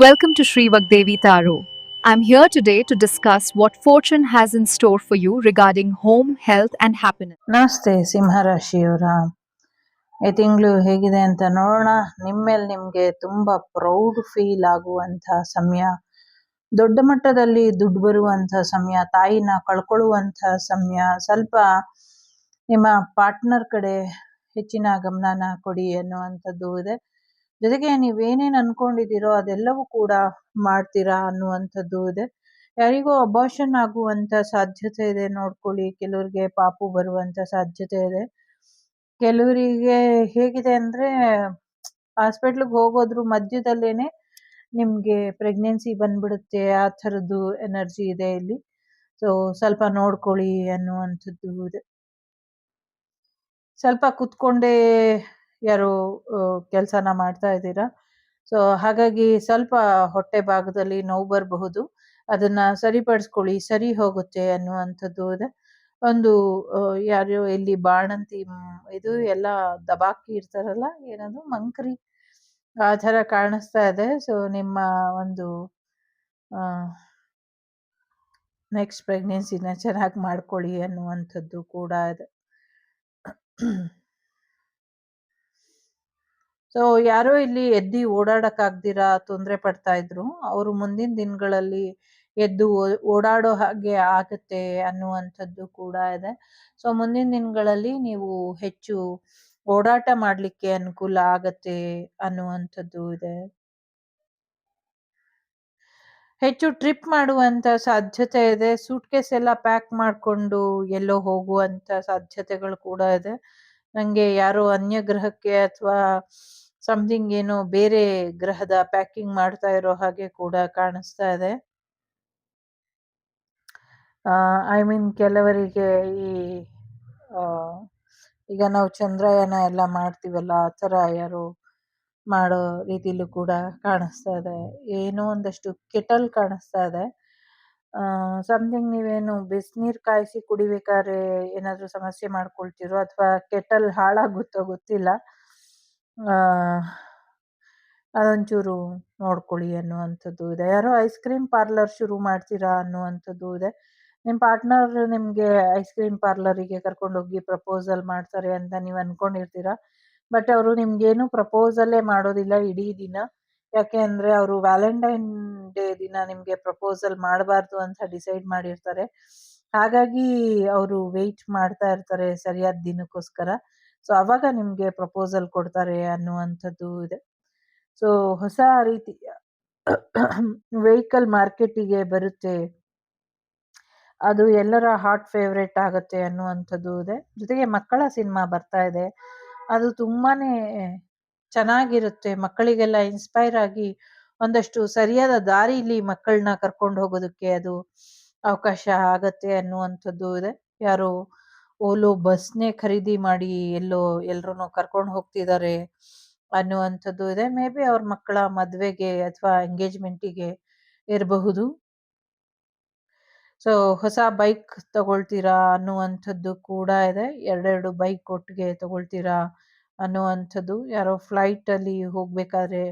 Welcome to Sri Vagdevi Taro. I'm here today to discuss what fortune has in store for you regarding home, health, and happiness. ನಮಸ್ತೆ ಸಿಂಹರಾಶಿಯವರ ಈ ತಿಂಗಳು ಹೇಗಿದೆ ಅಂತ ನೋಡೋಣ. ನಿಮ್ಮೇಲೆ ನಿಮಗೆ ತುಂಬ ಪ್ರೌಡ್ ಫೀಲ್ ಆಗುವಂಥ ಸಮಯ, ದೊಡ್ಡ ಮಟ್ಟದಲ್ಲಿ ದುಡ್ಡು ಬರುವಂಥ ಸಮಯ, ತಾಯಿನ ಕಳ್ಕೊಳ್ಳುವಂಥ ಸಮಯ. ಸ್ವಲ್ಪ ನಿಮ್ಮ ಪಾರ್ಟ್ನರ್ ಕಡೆ ಹೆಚ್ಚಿನ ಗಮನನ ಕೊಡಿ ಅನ್ನುವಂಥದ್ದು ಇದೆ. ಜೊತೆಗೆ ನೀವೇನೇನು ಅನ್ಕೊಂಡಿದ್ದೀರೋ ಅದೆಲ್ಲವೂ ಕೂಡ ಮಾಡ್ತೀರಾ ಅನ್ನುವಂಥದ್ದು ಇದೆ. ಯಾರಿಗೋ ಅಬಾರ್ಷನ್ ಆಗುವಂತ ಸಾಧ್ಯತೆ ಇದೆ, ನೋಡ್ಕೊಳ್ಳಿ. ಕೆಲವರಿಗೆ ಪಾಪು ಬರುವಂತ ಸಾಧ್ಯತೆ ಇದೆ. ಕೆಲವರಿಗೆ ಹೇಗಿದೆ ಅಂದ್ರೆ ಹಾಸ್ಪಿಟ್ಲಿಗೆ ಹೋಗೋದ್ರ ಮಧ್ಯದಲ್ಲೇನೆ ನಿಮ್ಗೆ ಪ್ರೆಗ್ನೆನ್ಸಿ ಬಂದ್ಬಿಡುತ್ತೆ, ಆ ಥರದ್ದು ಎನರ್ಜಿ ಇದೆ ಇಲ್ಲಿ. ಸೊ ಸ್ವಲ್ಪ ನೋಡ್ಕೊಳ್ಳಿ ಅನ್ನುವಂಥದ್ದು ಇದೆ. ಸ್ವಲ್ಪ ಕುತ್ಕೊಂಡೇ ಯಾರೋ ಕೆಲಸನ ಮಾಡ್ತಾ ಇದ್ದೀರಾ. ಸೊ ಹಾಗಾಗಿ ಸ್ವಲ್ಪ ಹೊಟ್ಟೆ ಭಾಗದಲ್ಲಿ ನೋವು ಬರಬಹುದು. ಅದನ್ನ ಸರಿಪಡಿಸ್ಕೊಳ್ಳಿ, ಸರಿ ಹೋಗುತ್ತೆ ಅನ್ನುವಂಥದ್ದು ಇದೆ. ಒಂದು ಯಾರೋ ಇಲ್ಲಿ ಬಾಣಂತಿ ಇದು ಎಲ್ಲ ದಬಾಕಿ ಇರ್ತಾರಲ್ಲ, ಏನದು ಮಂಕ್ರಿ, ಆ ಥರ ಕಾಣಿಸ್ತಾ ಇದೆ. ಸೊ ನಿಮ್ಮ ಒಂದು ನೆಕ್ಸ್ಟ್ ಪ್ರೆಗ್ನೆನ್ಸಿನ ಚೆನ್ನಾಗಿ ಮಾಡ್ಕೊಳ್ಳಿ ಅನ್ನುವಂಥದ್ದು ಕೂಡ ಇದೆ. ಸೊ ಯಾರೋ ಇಲ್ಲಿ ಎದ್ದು ಓಡಾಡಕ್ಕಾಗ್ದಿರಾ ತೊಂದರೆ ಪಡ್ತಾ ಇದ್ರು, ಅವರು ಮುಂದಿನ ದಿನಗಳಲ್ಲಿ ಎದ್ದು ಓಡಾಡೋ ಹಾಗೆ ಆಗುತ್ತೆ ಅನ್ನುವಂಥದ್ದು ಕೂಡ ಇದೆ. ಸೊ ಮುಂದಿನ ದಿನಗಳಲ್ಲಿ ನೀವು ಹೆಚ್ಚು ಓಡಾಟ ಮಾಡ್ಲಿಕ್ಕೆ ಅನುಕೂಲ ಆಗತ್ತೆ ಅನ್ನುವಂಥದ್ದು ಇದೆ. ಹೆಚ್ಚು ಟ್ರಿಪ್ ಮಾಡುವಂತ ಸಾಧ್ಯತೆ ಇದೆ. ಸೂಟ್ಕೇಸ್ ಎಲ್ಲ ಪ್ಯಾಕ್ ಮಾಡ್ಕೊಂಡು ಎಲ್ಲೋ ಹೋಗುವಂತ ಸಾಧ್ಯತೆಗಳು ಕೂಡ ಇದೆ. ನಂಗೆ ಯಾರೋ ಅನ್ಯ ಗ್ರಹಕ್ಕೆ ಅಥವಾ ಸಮಥಿಂಗ್ ಏನೋ ಬೇರೆ ಗ್ರಹದ ಪ್ಯಾಕಿಂಗ್ ಮಾಡ್ತಾ ಇರೋ ಹಾಗೆ ಕೂಡ ಕಾಣಿಸ್ತಾ ಇದೆ. ಐ ಮೀನ್ ಕೆಲವರಿಗೆ ಈ ಈಗ ನಾವು ಚಂದ್ರಯಾನ ಎಲ್ಲ ಮಾಡ್ತೀವಲ್ಲ, ಆ ಥರ ಯಾರೋ ಮಾಡೋ ರೀತಿಲೂ ಕೂಡ ಕಾಣಿಸ್ತಾ ಇದೆ. ಏನೋ ಒಂದಷ್ಟು ಕೆಟಲ್ ಕಾಣಿಸ್ತಾ ಇದೆ. ಸಮಥಿಂಗ್ ನೀವೇನು ಬಿಸಿನೀರು ಕಾಯಿಸಿ ಕುಡಿಬೇಕಾದ್ರೆ ಏನಾದರೂ ಸಮಸ್ಯೆ ಮಾಡ್ಕೊಳ್ತಿರೋ ಅಥವಾ ಕೆಟಲ್ ಹಾಳಾಗುತ್ತೋ ಗೊತ್ತಿಲ್ಲ. ಅದೊಂಚೂರು ನೋಡ್ಕೊಳ್ಳಿ ಅನ್ನುವಂಥದ್ದು ಇದೆ. ಯಾರೋ ಐಸ್ ಕ್ರೀಮ್ ಪಾರ್ಲರ್ ಶುರು ಮಾಡ್ತೀರಾ ಅನ್ನುವಂಥದ್ದು ಇದೆ. ನಿಮ್ಮ ಪಾರ್ಟ್ನರ್ ನಿಮಗೆ ಐಸ್ ಕ್ರೀಮ್ ಪಾರ್ಲರಿಗೆ ಕರ್ಕೊಂಡೋಗಿ ಪ್ರಪೋಸಲ್ ಮಾಡ್ತಾರೆ ಅಂತ ನೀವು ಅನ್ಕೊಂಡಿರ್ತೀರಾ. ಬಟ್ ಅವರು ನಿಮ್ಗೇನು ಪ್ರಪೋಸಲ್ಲೇ ಮಾಡೋದಿಲ್ಲ ಇಡೀ ದಿನ. ಯಾಕೆ ಅಂದರೆ ಅವರು ವ್ಯಾಲೆಂಟೈನ್ ಡೇ ದಿನ ನಿಮಗೆ ಪ್ರಪೋಸಲ್ ಮಾಡಬಾರ್ದು ಅಂತ ಡಿಸೈಡ್ ಮಾಡಿರ್ತಾರೆ. ಹಾಗಾಗಿ ಅವರು ವೆಯ್ಟ್ ಮಾಡ್ತಾ ಇರ್ತಾರೆ ಸರಿಯಾದ ದಿನಕ್ಕೋಸ್ಕರ. ಸೊ ಅವಾಗ ನಿಮಗೆ ಪ್ರಪೋಸಲ್ ಕೊಡ್ತಾರೆ ಅನ್ನುವಂಥದ್ದು ಇದೆ. ಸೊ ಹೊಸ ರೀತಿಯ ವೆಹಿಕಲ್ ಮಾರ್ಕೆಟಿಗೆ ಬರುತ್ತೆ, ಅದು ಎಲ್ಲರ ಹಾರ್ಟ್ ಫೇವ್ರೇಟ್ ಆಗುತ್ತೆ ಅನ್ನುವಂಥದ್ದು ಇದೆ. ಜೊತೆಗೆ ಮಕ್ಕಳ ಸಿನಿಮಾ ಬರ್ತಾ ಇದೆ, ಅದು ತುಂಬಾನೇ ಚೆನ್ನಾಗಿರುತ್ತೆ. ಮಕ್ಕಳಿಗೆಲ್ಲ ಇನ್ಸ್ಪೈರ್ ಆಗಿ ಒಂದಷ್ಟು ಸರಿಯಾದ ದಾರಿಲಿ ಮಕ್ಕಳನ್ನ ಕರ್ಕೊಂಡು ಹೋಗೋದಕ್ಕೆ ಅದು ಅವಕಾಶ ಆಗತ್ತೆ ಅನ್ನುವಂಥದ್ದು ಇದೆ. ಯಾರೋ ಓಲೋ ಬಸ್ನೇ ಖರೀದಿ ಮಾಡಿ ಎಲ್ಲೋ ಎಲ್ರೂ ಕರ್ಕೊಂಡು ಹೋಗ್ತಿದ್ದಾರೆ ಅನ್ನುವಂಥದ್ದು ಇದೆ. ಮೇ ಬಿ ಅವ್ರ ಮಕ್ಕಳ ಮದುವೆಗೆ ಅಥವಾ ಎಂಗೇಜ್ಮೆಂಟಿಗೆ ಇರಬಹುದು. ಸೊ ಹೊಸ ಬೈಕ್ ತಗೊಳ್ತೀರಾ ಅನ್ನುವಂಥದ್ದು ಕೂಡ ಇದೆ. ಎರಡೆರಡು ಬೈಕ್ ಒಟ್ಟಿಗೆ ತಗೊಳ್ತೀರಾ ಅನ್ನುವಂಥದ್ದು. ಯಾರೋ ಫ್ಲೈಟಲ್ಲಿ ಹೋಗ್ಬೇಕಾದ್ರೆ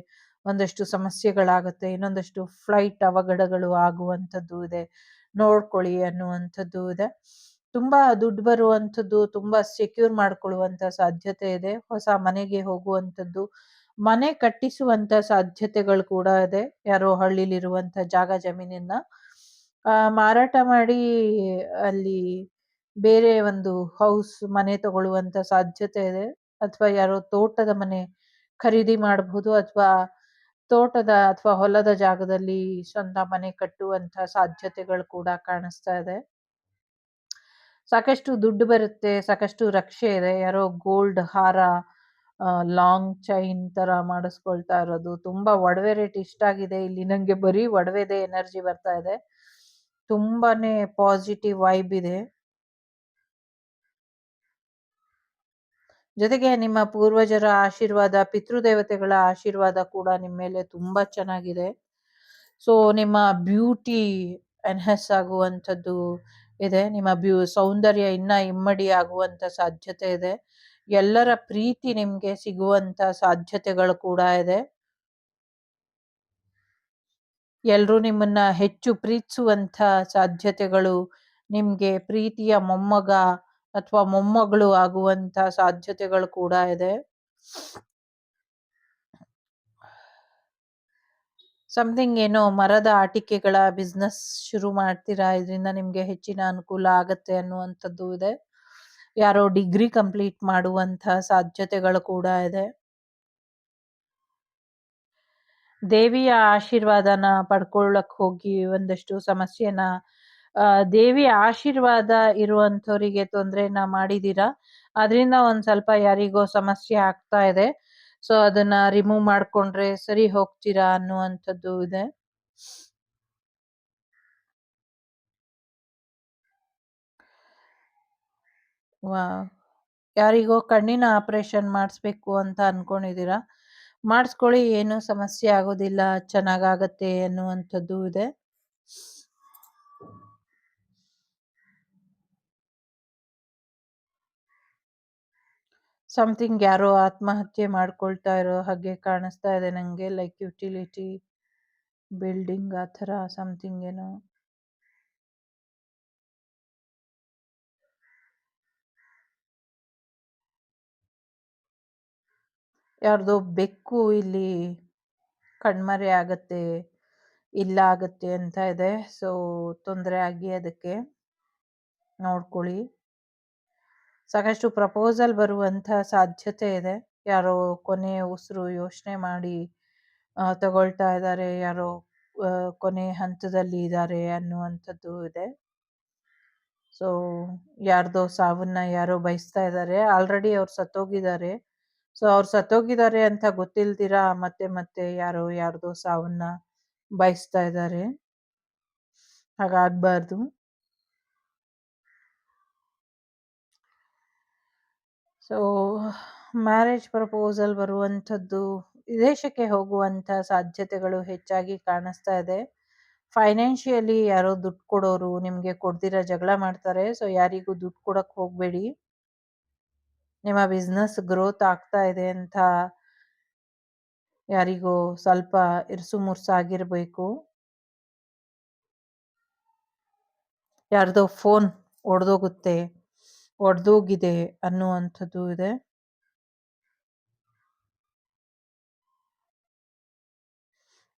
ಒಂದಷ್ಟು ಸಮಸ್ಯೆಗಳಾಗತ್ತೆ, ಇನ್ನೊಂದಷ್ಟು ಫ್ಲೈಟ್ ಅವಘಡಗಳು ಆಗುವಂಥದ್ದು ಇದೆ, ನೋಡ್ಕೊಳ್ಳಿ ಅನ್ನುವಂಥದ್ದು ಇದೆ. ತುಂಬಾ ದುಡ್ಡು ಬರುವಂಥದ್ದು, ತುಂಬಾ ಸೆಕ್ಯೂರ್ ಮಾಡ್ಕೊಳ್ಳುವಂತ ಸಾಧ್ಯತೆ ಇದೆ. ಹೊಸ ಮನೆಗೆ ಹೋಗುವಂಥದ್ದು, ಮನೆ ಕಟ್ಟಿಸುವಂತ ಸಾಧ್ಯತೆಗಳು ಕೂಡ ಇದೆ. ಯಾರೋ ಹಳ್ಳಿಲಿರುವಂತ ಜಾಗ ಜಮೀನನ್ನ ಮಾರಾಟ ಮಾಡಿ ಅಲ್ಲಿ ಬೇರೆ ಒಂದು ಮನೆ ತಗೊಳ್ಳುವಂತ ಸಾಧ್ಯತೆ ಇದೆ. ಅಥವಾ ಯಾರೋ ತೋಟದ ಮನೆ ಖರೀದಿ ಮಾಡಬಹುದು, ಅಥವಾ ತೋಟದ ಅಥವಾ ಹೊಲದ ಜಾಗದಲ್ಲಿ ಸ್ವಂತ ಮನೆ ಕಟ್ಟುವಂತ ಸಾಧ್ಯತೆಗಳು ಕೂಡ ಕಾಣಿಸ್ತಾ ಇದೆ. ಸಾಕಷ್ಟು ದುಡ್ಡು ಬರುತ್ತೆ, ಸಾಕಷ್ಟು ರಕ್ಷೆ ಇದೆ. ಯಾರೋ ಗೋಲ್ಡ್ ಹಾರ, ಲಾಂಗ್ ಚೈನ್ ತರ ಮಾಡಿಸ್ಕೊಳ್ತಾ ಇರೋದು, ತುಂಬಾ ಒಡವೆ ರೇಟ್ ಇಷ್ಟ ಆಗಿದೆ ಇಲ್ಲಿ ನಂಗೆ. ಬರೀ ಒಡವೆದೇ ಎನರ್ಜಿ ಬರ್ತಾ ಇದೆ, ತುಂಬಾನೇ ಪಾಸಿಟಿವ್ ವೈಬ್ ಇದೆ. ಜೊತೆಗೆ ನಿಮ್ಮ ಪೂರ್ವಜರ ಆಶೀರ್ವಾದ, ಪಿತೃದೇವತೆಗಳ ಆಶೀರ್ವಾದ ಕೂಡ ನಿಮ್ಮ ಮೇಲೆ ತುಂಬಾ ಚೆನ್ನಾಗಿದೆ. ಸೊ ನಿಮ್ಮ ಬ್ಯೂಟಿ ಎನ್ಹೆಸ್ ಆಗುವಂಥದ್ದು ಇದೆ. ನಿಮ್ಮ ಸೌಂದರ್ಯ ಇನ್ನ ಇಮ್ಮಡಿ ಆಗುವಂತ ಸಾಧ್ಯತೆ ಇದೆ. ಎಲ್ಲರ ಪ್ರೀತಿ ನಿಮ್ಗೆ ಸಿಗುವಂತ ಸಾಧ್ಯತೆಗಳು ಕೂಡ ಇದೆ. ಎಲ್ರೂ ನಿಮ್ಮನ್ನ ಹೆಚ್ಚು ಪ್ರೀತಿಸುವಂಥ ಸಾಧ್ಯತೆಗಳು, ನಿಮ್ಗೆ ಪ್ರೀತಿಯ ಮೊಮ್ಮಗ ಅಥವಾ ಮೊಮ್ಮಗಳು ಆಗುವಂಥ ಸಾಧ್ಯತೆಗಳು ಕೂಡ ಇದೆ. ಸಮಥಿಂಗ್ ಏನೋ ಮರದ ಆಟಿಕೆಗಳ ಬಿಸ್ನೆಸ್ ಶುರು ಮಾಡ್ತೀರಾ, ಇದರಿಂದ ನಿಮ್ಗೆ ಹೆಚ್ಚಿನ ಅನುಕೂಲ ಆಗತ್ತೆ ಅನ್ನುವಂಥದ್ದು ಇದೆ. ಯಾರೋ ಡಿಗ್ರಿ ಕಂಪ್ಲೀಟ್ ಮಾಡುವಂಥ ಸಾಧ್ಯತೆಗಳು ಕೂಡ ಇದೆ. ದೇವಿಯ ಆಶೀರ್ವಾದನ ಪಡ್ಕೊಳ್ಳಕ್ ಹೋಗಿ ಒಂದಷ್ಟು ಸಮಸ್ಯೆನ ದೇವಿಯ ಆಶೀರ್ವಾದ ಇರುವಂಥವರಿಗೆ ತೊಂದ್ರೆನ ಮಾಡಿದೀರಾ. ಅದರಿಂದ ಒಂದ್ ಸ್ವಲ್ಪ ಯಾರಿಗೋ ಸಮಸ್ಯೆ ಆಗ್ತಾ ಇದೆ. ಸೊ ಅದನ್ನ ರಿಮೂವ್ ಮಾಡ್ಕೊಂಡ್ರೆ ಸರಿ ಹೋಗ್ತೀರಾ ಅನ್ನುವಂಥದ್ದು ಇದೆ. ಯಾರಿಗೋ ಕಣ್ಣಿನ ಆಪರೇಷನ್ ಮಾಡಿಸ್ಬೇಕು ಅಂತ ಅನ್ಕೊಂಡಿದೀರಾ. ಮಾಡಿಸ್ಕೊಳ್ಳಿ, ಏನು ಸಮಸ್ಯೆ ಆಗೋದಿಲ್ಲ, ಚೆನ್ನಾಗಾಗತ್ತೆ ಅನ್ನುವಂಥದ್ದು ಇದೆ. ಸಮಥಿಂಗ್ ಯಾರೋ ಆತ್ಮಹತ್ಯೆ ಮಾಡ್ಕೊಳ್ತಾ ಇರೋ ಹಾಗೆ ಕಾಣಿಸ್ತಾ ಇದೆ ನಂಗೆ. ಲೈಕ್ ಯುಟಿಲಿಟಿ ಬಿಲ್ಡಿಂಗ್ ಆ ಥರ ಸಮಥಿಂಗ್ ಏನೋ. ಯಾರ್ದೋ ಬೆಕ್ಕು ಇಲ್ಲಿ ಕಣ್ಮರೆ ಆಗತ್ತೆ, ಇಲ್ಲ ಆಗತ್ತೆ ಅಂತ ಇದೆ. ಸೊ ತೊಂದರೆ ಆಗಿ ಅದಕ್ಕೆ ನೋಡ್ಕೊಳ್ಳಿ. ಸಾಕಷ್ಟು ಪ್ರಪೋಸಲ್ ಬರುವಂಥ ಸಾಧ್ಯತೆ ಇದೆ. ಯಾರೋ ಕೊನೆ ಉಸಿರು ಯೋಚನೆ ಮಾಡಿ ತಗೊಳ್ತಾ ಇದ್ದಾರೆ, ಯಾರೋ ಕೊನೆ ಹಂತದಲ್ಲಿ ಇದ್ದಾರೆ ಅನ್ನುವಂಥದ್ದು ಇದೆ. ಸೊ ಯಾರ್ದೋ ಸಾವನ್ನ ಯಾರೋ ಬಯಸ್ತಾ ಇದ್ದಾರೆ. ಆಲ್ರೆಡಿ ಅವ್ರು ಸತ್ತೋಗಿದ್ದಾರೆ. ಸೊ ಅವ್ರು ಸತ್ತೋಗಿದ್ದಾರೆ ಅಂತ ಗೊತ್ತಿಲ್ದಿರಾ ಮತ್ತೆ ಮತ್ತೆ ಯಾರೋ ಯಾರ್ದೋ ಸಾವನ್ನ ಬಯಸ್ತಾ ಇದ್ದಾರೆ. ಹಾಗಾಗ್ಬಾರ್ದು. ಸೊ ಮ್ಯಾರೇಜ್ ಪ್ರಪೋಸಲ್ ಬರುವಂಥದ್ದು, ವಿದೇಶಕ್ಕೆ ಹೋಗುವಂಥ ಸಾಧ್ಯತೆಗಳು ಹೆಚ್ಚಾಗಿ ಕಾಣಿಸ್ತಾ ಇದೆ. ಫೈನಾನ್ಷಿಯಲಿ ಯಾರೋ ದುಡ್ಡು ಕೊಡೋರು ನಿಮ್ಗೆ ಕೊಡ್ದಿರ ಜಗಳ ಮಾಡ್ತಾರೆ. ಸೊ ಯಾರಿಗೂ ದುಡ್ಡು ಕೊಡಕ್ ಹೋಗ್ಬೇಡಿ. ನಿಮ್ಮ ಬಿಸ್ನೆಸ್ ಗ್ರೋತ್ ಆಗ್ತಾ ಇದೆ ಅಂತ ಯಾರಿಗೋ ಸ್ವಲ್ಪ ಇರ್ಸು ಮುರ್ಸಾಗಿರ್ಬೇಕು. ಯಾರ್ದೋ ಫೋನ್ ಒಡೆದೋಗುತ್ತೆ, ಒಡೆದೋಗಿದೆ ಅನ್ನುವಂಥದ್ದು ಇದೆ.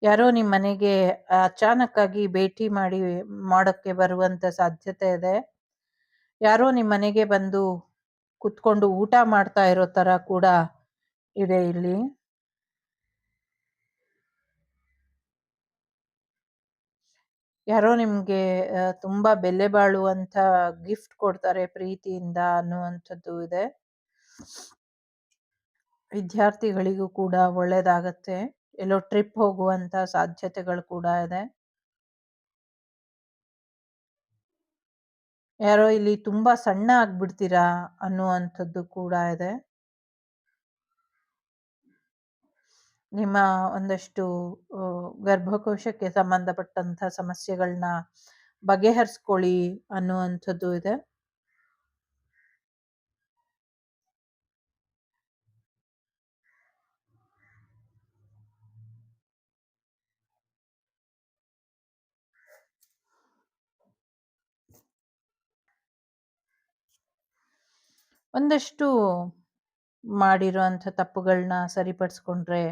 ಯಾರೋ ನಿಮ್ಮ ಮನೆಗೆ ಅಚಾನಕ್ಕಾಗಿ ಭೇಟಿ ಮಾಡೋಕ್ಕೆ ಬರುವಂಥ ಸಾಧ್ಯತೆ ಇದೆ. ಯಾರೋ ನಿಮ್ಮ ಮನೆಗೆ ಬಂದು ಕುತ್ಕೊಂಡು ಊಟ ಮಾಡ್ತಾ ಇರೋ ಥರ ಕೂಡ ಇದೆ ಇಲ್ಲಿ. ಯಾರೋ ನಿಮ್ಗೆ ತುಂಬಾ ಬೆಲೆ ಬಾಳುವಂಥ ಗಿಫ್ಟ್ ಕೊಡ್ತಾರೆ ಪ್ರೀತಿಯಿಂದ ಅನ್ನುವಂಥದ್ದು ಇದೆ. ವಿದ್ಯಾರ್ಥಿಗಳಿಗೂ ಕೂಡ ಒಳ್ಳೇದಾಗತ್ತೆ. ಎಲ್ಲೋ ಟ್ರಿಪ್ ಹೋಗುವಂಥ ಸಾಧ್ಯತೆಗಳು ಕೂಡ ಇದೆ. ಯಾರೋ ಇಲ್ಲಿ ತುಂಬಾ ಸಣ್ಣ ಆಗ್ಬಿಡ್ತೀರಾ ಅನ್ನುವಂಥದ್ದು ಕೂಡ ಇದೆ. ನಿಮ್ಮ ಒಂದಷ್ಟು ಗರ್ಭಕೋಶಕ್ಕೆ ಸಂಬಂಧಪಟ್ಟಂಥ ಸಮಸ್ಯೆಗಳನ್ನ ಬಗೆಹರಿಸ್ಕೊಳ್ಳಿ ಅನ್ನುವಂಥದ್ದು ಇದೆ. ಒಂದಷ್ಟು ಮಾಡಿರೋಂಥ ತಪ್ಪುಗಳನ್ನ ಸರಿಪಡಿಸ್ಕೊಂಡ್ರೆ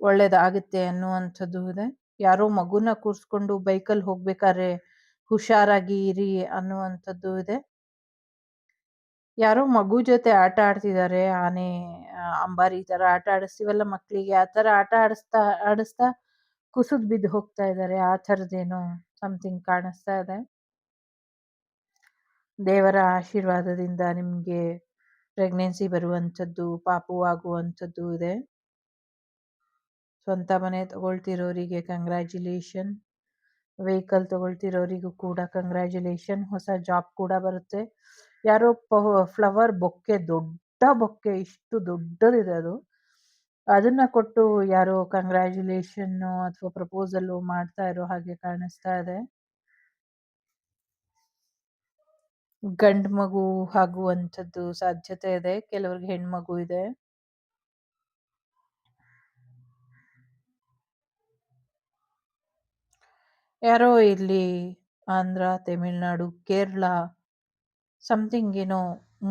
ಒಳ್ಳೇದಾಗುತ್ತೆ ಅನ್ನುವಂಥದ್ದು ಇದೆ. ಯಾರೋ ಮಗುನ ಕೂರಿಸ್ಕೊಂಡು ಬೈಕಲ್ಲಿ ಹೋಗ್ಬೇಕಾದ್ರೆ ಹುಷಾರಾಗಿ ಇರಿ ಅನ್ನುವಂಥದ್ದು ಇದೆ. ಯಾರೋ ಮಗು ಜೊತೆ ಆಟ ಆಡ್ತಿದ್ದಾರೆ. ಆನೆ, ಅಂಬಾರಿ ತರ ಆಟ ಆಡಿಸ್ತೀವಲ್ಲ ಮಕ್ಕಳಿಗೆ, ಆ ತರ ಆಟ ಆಡಿಸ್ತಾ ಕುಸಿದ್ ಬಿದ್ದು ಹೋಗ್ತಾ ಇದ್ದಾರೆ. ಆ ಥರದ್ದೇನೋ ಸಮಥಿಂಗ್ ಕಾಣಿಸ್ತಾ ಇದೆ. ದೇವರ ಆಶೀರ್ವಾದದಿಂದ ನಿಮ್ಗೆ ಪ್ರೆಗ್ನೆನ್ಸಿ ಬರುವಂಥದ್ದು, ಪಾಪು ಆಗುವಂಥದ್ದು ಇದೆ. ಸ್ವಂತ ಮನೆ ತಗೊಳ್ತಿರೋರಿಗೆ ಕಂಗ್ರ್ಯಾಚುಲೇಷನ್. ವೆಹಿಕಲ್ ತಗೊಳ್ತಿರೋರಿಗೂ ಕೂಡ ಕಂಗ್ರ್ಯಾಚುಲೇಷನ್. ಹೊಸ ಜಾಬ್ ಕೂಡ ಬರುತ್ತೆ. ಯಾರೋ ಫ್ಲವರ್ ಬೊಕ್ಕೆ, ದೊಡ್ಡ ಬೊಕ್ಕೆ, ಇಷ್ಟು ದೊಡ್ಡದಿದೆ ಅದು. ಅದನ್ನ ಕೊಟ್ಟು ಯಾರೋ ಕಂಗ್ರ್ಯಾಚುಲೇಷನ್ ಅಥವಾ ಪ್ರಪೋಸಲ್ ಮಾಡ್ತಾ ಇರೋ ಹಾಗೆ ಕಾಣಿಸ್ತಾ ಇದೆ. ಗಂಡು ಮಗು ಆಗುವಂಥದ್ದು ಸಾಧ್ಯತೆ ಇದೆ. ಕೆಲವ್ರಿಗೆ ಹೆಣ್ಮಗು ಇದೆ. ಯಾರೋ ಇಲ್ಲಿ ಆಂಧ್ರ, ತಮಿಳ್ನಾಡು, ಕೇರಳ ಸಮಥಿಂಗ್ ಏನೋ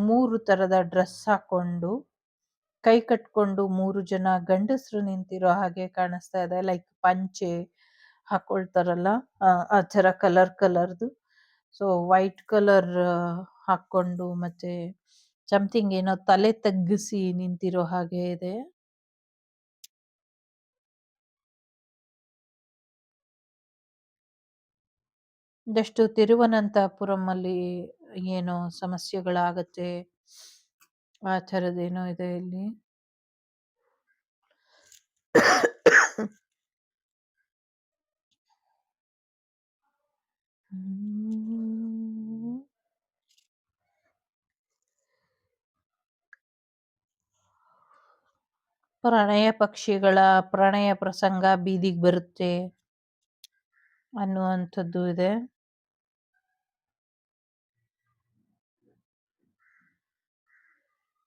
3 ಥರದ ಡ್ರೆಸ್ ಹಾಕೊಂಡು, ಕೈ ಕಟ್ಕೊಂಡು 3 ಜನ ಗಂಡಸರು ನಿಂತಿರೋ ಹಾಗೆ ಕಾಣಿಸ್ತಾ ಇದೆ. ಲೈಕ್ ಪಂಚೆ ಹಾಕೊಳ್ತಾರಲ್ಲ, ಆ ಥರ ಕಲರ್‌ದು. ಸೊ ವೈಟ್ ಕಲರ್ ಹಾಕ್ಕೊಂಡು ಮತ್ತೆ ಸಮಥಿಂಗ್ ಏನೋ ತಲೆ ತಗ್ಗಿಸಿ ನಿಂತಿರೋ ಹಾಗೆ ಇದೆ. ಒಂದಷ್ಟು ತಿರುವನಂತಪುರಂ ಅಲ್ಲಿ ಏನೋ ಸಮಸ್ಯೆಗಳಾಗತ್ತೆ. ಆ ಥರದ್ದೇನೋ ಇದೆ ಇಲ್ಲಿ. ಹ್ಮ್. ಪ್ರಣಯ ಪಕ್ಷಿಗಳ ಪ್ರಣಯ ಪ್ರಸಂಗ ಬೀದಿಗೆ ಬರುತ್ತೆ ಅನ್ನುವಂಥದ್ದು ಇದೆ.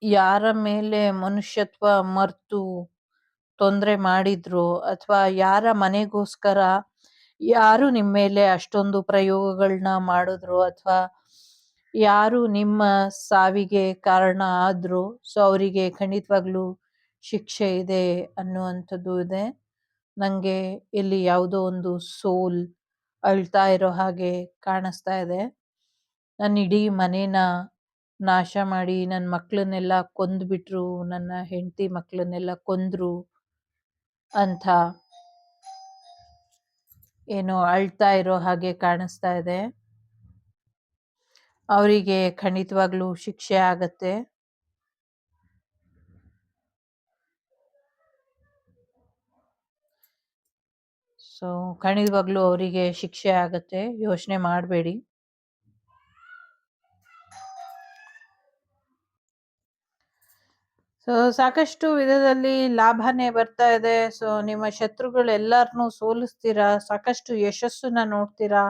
ಯಾರ ಮೇಲೆ ಮನುಷ್ಯತ್ವ ಮರ್ತು ತೊಂದ್ರೆ ಮಾಡಿದ್ರು ಅಥವಾ ಯಾರ ಮನೆಗೋಸ್ಕರ ಯಾರು ನಿಮ್ಮ ಮೇಲೆ ಅಷ್ಟೊಂದು ಪ್ರಯೋಗಗಳನ್ನ ಮಾಡಿದ್ರು ಅಥವಾ ಯಾರು ನಿಮ್ಮ ಸಾವಿಗೆ ಕಾರಣ ಆದ್ರು, ಸೊ ಅವರಿಗೆ ಖಂಡಿತವಾಗ್ಲೂ ಶಿಕ್ಷೆ ಇದೆ ಅನ್ನುವಂಥದ್ದು ಇದೆ. ನಂಗೆ ಇಲ್ಲಿ ಯಾವುದೋ ಒಂದು ಸೋಲ್ ಅಳ್ತಾ ಇರೋ ಹಾಗೆ ಕಾಣಿಸ್ತಾ ಇದೆ. ನನ್ನ ಇಡೀ ಮನೇನ ನಾಶ ಮಾಡಿ ನನ್ನ ಮಕ್ಕಳನ್ನೆಲ್ಲ ಕೊಂದ್ಬಿಟ್ರು, ನನ್ನ ಹೆಂಡತಿ ಮಕ್ಕಳನ್ನೆಲ್ಲ ಕೊಂದ್ರು ಅಂತ ಏನೋ ಅಳ್ತಾ ಇರೋ ಹಾಗೆ ಕಾಣಿಸ್ತಾ ಇದೆ. ಅವರಿಗೆ ಖಂಡಿತವಾಗ್ಲೂ ಶಿಕ್ಷೆ ಆಗತ್ತೆ. ಸೊ ಖಂಡಿತವಾಗ್ಲೂ ಅವರಿಗೆ ಶಿಕ್ಷೆ ಆಗತ್ತೆ, ಯೋಚನೆ ಮಾಡಬೇಡಿ. ಸೊ ಸಾಕಷ್ಟು ವಿಧದಲ್ಲಿ ಲಾಭನೇ ಬರ್ತಾ ಇದೆ. ಸೊ ನಿಮ್ಮ ಶತ್ರುಗಳೆಲ್ಲರನ್ನೂ ಸೋಲಿಸ್ತೀರಾ, ಸಾಕಷ್ಟು ಯಶಸ್ಸನ್ನ ನೋಡ್ತೀರಾ,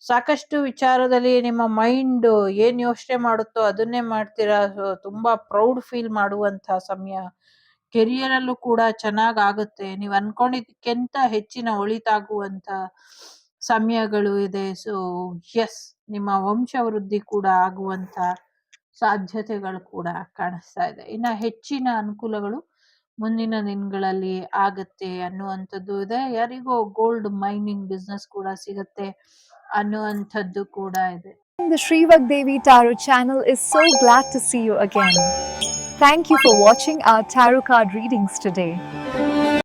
ಸಾಕಷ್ಟು ವಿಚಾರದಲ್ಲಿ ನಿಮ್ಮ ಮೈಂಡ್ ಏನ್ ಯೋಚನೆ ಮಾಡುತ್ತೋ ಅದನ್ನೇ ಮಾಡ್ತೀರಾ. ಸೊ ತುಂಬಾ ಪ್ರೌಡ್ ಫೀಲ್ ಮಾಡುವಂತ ಸಮಯ. ಕೆರಿಯರ್ ಅಲ್ಲೂ ಕೂಡ ಚೆನ್ನಾಗ್ ಆಗುತ್ತೆ. ನೀವು ಅನ್ಕೊಂಡಿದ್ದಕ್ಕಿಂತ ಹೆಚ್ಚಿನ ಒಳಿತಾಗುವಂತ ಸಮಯಗಳು ಇದೆ. ಸೊ ಎಸ್, ನಿಮ್ಮ ವಂಶವೃದ್ಧಿ ಕೂಡ ಆಗುವಂತ ಸಾಧ್ಯತೆಗಳು ಕೂಡ ಕಾಣಿಸ್ತಾ ಇದೆ. ಇನ್ನ ಹೆಚ್ಚಿನ ಅನುಕೂಲಗಳು ಮುಂದಿನ ದಿನಗಳಲ್ಲಿ ಆಗತ್ತೆ ಅನ್ನುವಂಥದ್ದು ಇದೆ. ಯಾರಿಗೋ ಗೋಲ್ಡ್ ಮೈನಿಂಗ್ ಬಿಸ್ನೆಸ್ ಕೂಡ ಸಿಗತ್ತೆ ಅನ್ನುವಂಥದ್ದು ಕೂಡ ಇದೆ. The Shrivak Devi Tarot channel is so glad to see you again. Thank you for watching our tarot card readings today.